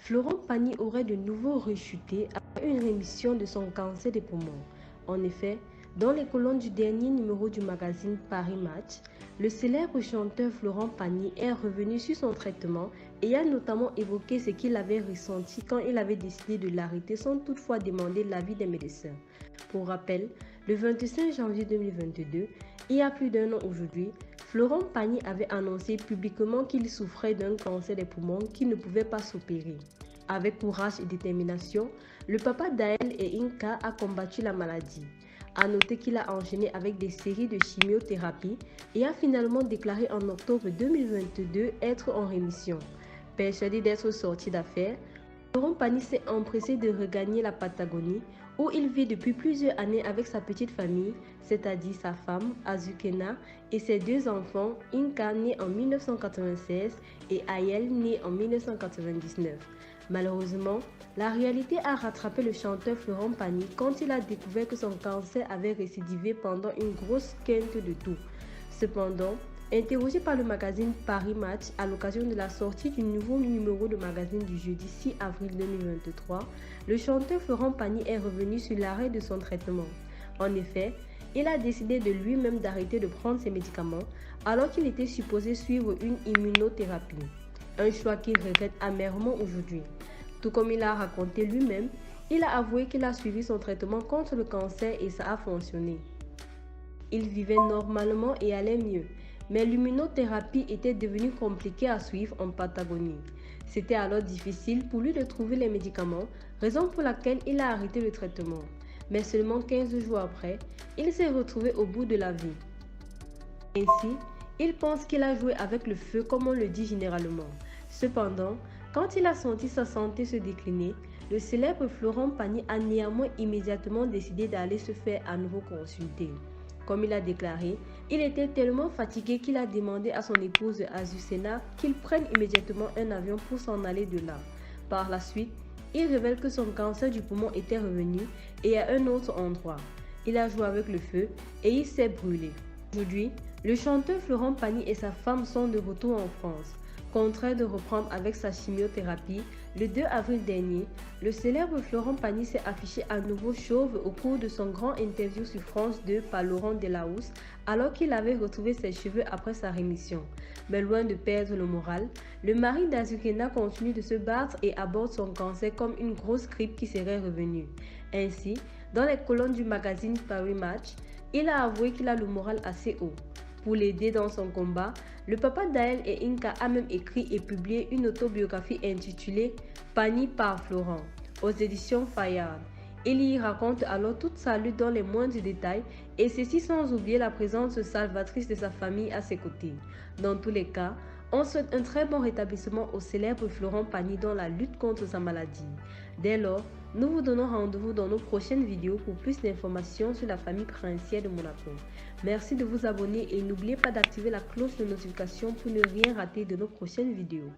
Florent Pagny aurait de nouveau rechuté après une rémission de son cancer des poumons. En effet, dans les colonnes du dernier numéro du magazine Paris Match, le célèbre chanteur Florent Pagny est revenu sur son traitement et a notamment évoqué ce qu'il avait ressenti quand il avait décidé de l'arrêter sans toutefois demander l'avis des médecins. Pour rappel, le 25 janvier 2022, il y a plus d'un an aujourd'hui, Florent Pagny avait annoncé publiquement qu'il souffrait d'un cancer des poumons qui ne pouvait pas s'opérer. Avec courage et détermination, le papa d'Aël et Inka a combattu la maladie. A noter qu'il a enchaîné avec des séries de chimiothérapie et a finalement déclaré en octobre 2022 être en rémission. Persuadé d'être sorti d'affaires, Florent Pagny s'est empressé de regagner la Patagonie où il vit depuis plusieurs années avec sa petite famille, c'est-à-dire sa femme, Azukena, et ses deux enfants, Inka, né en 1996, et Aël, né en 1999. Malheureusement, la réalité a rattrapé le chanteur Florent Pagny quand il a découvert que son cancer avait récidivé pendant une grosse quinte de toux. Cependant, interrogé par le magazine Paris Match à l'occasion de la sortie du nouveau numéro de magazine du jeudi 6 avril 2023, le chanteur Florent Pagny est revenu sur l'arrêt de son traitement. En effet, il a décidé de lui-même d'arrêter de prendre ses médicaments alors qu'il était supposé suivre une immunothérapie. Un choix qu'il regrette amèrement aujourd'hui. Tout comme il a raconté lui-même, il a avoué qu'il a suivi son traitement contre le cancer et ça a fonctionné. Il vivait normalement et allait mieux, mais l'immunothérapie était devenue compliquée à suivre en Patagonie. C'était alors difficile pour lui de trouver les médicaments, raison pour laquelle il a arrêté le traitement. Mais seulement 15 jours après, il s'est retrouvé au bout de la vie. Ainsi, il pense qu'il a joué avec le feu comme on le dit généralement. Cependant, quand il a senti sa santé se décliner, le célèbre Florent Pagny a néanmoins immédiatement décidé d'aller se faire à nouveau consulter. Comme il a déclaré, il était tellement fatigué qu'il a demandé à son épouse Azukena qu'il prenne immédiatement un avion pour s'en aller de là. Par la suite, il révèle que son cancer du poumon était revenu et à un autre endroit. Il a joué avec le feu et il s'est brûlé. Aujourd'hui, le chanteur Florent Pagny et sa femme sont de retour en France. Contraint de reprendre avec sa chimiothérapie, le 2 avril dernier, le célèbre Florent Pagny s'est affiché à nouveau chauve au cours de son grand interview sur France 2 par Laurent Delahousse alors qu'il avait retrouvé ses cheveux après sa rémission. Mais loin de perdre le moral, le mari d'Azukena continue de se battre et aborde son cancer comme une grosse grippe qui serait revenue. Ainsi, dans les colonnes du magazine Paris Match, il a avoué qu'il a le moral assez haut. Pour l'aider dans son combat, le papa d'Aël et Inka a même écrit et publié une autobiographie intitulée Pagny par Florent aux éditions Fayard. Il y raconte alors toute sa lutte dans les moindres détails et ceci sans oublier la présence salvatrice de sa famille à ses côtés. Dans tous les cas, on souhaite un très bon rétablissement au célèbre Florent Pagny dans la lutte contre sa maladie. Dès lors, nous vous donnons rendez-vous dans nos prochaines vidéos pour plus d'informations sur la famille princière de Monaco. Merci de vous abonner et n'oubliez pas d'activer la cloche de notification pour ne rien rater de nos prochaines vidéos.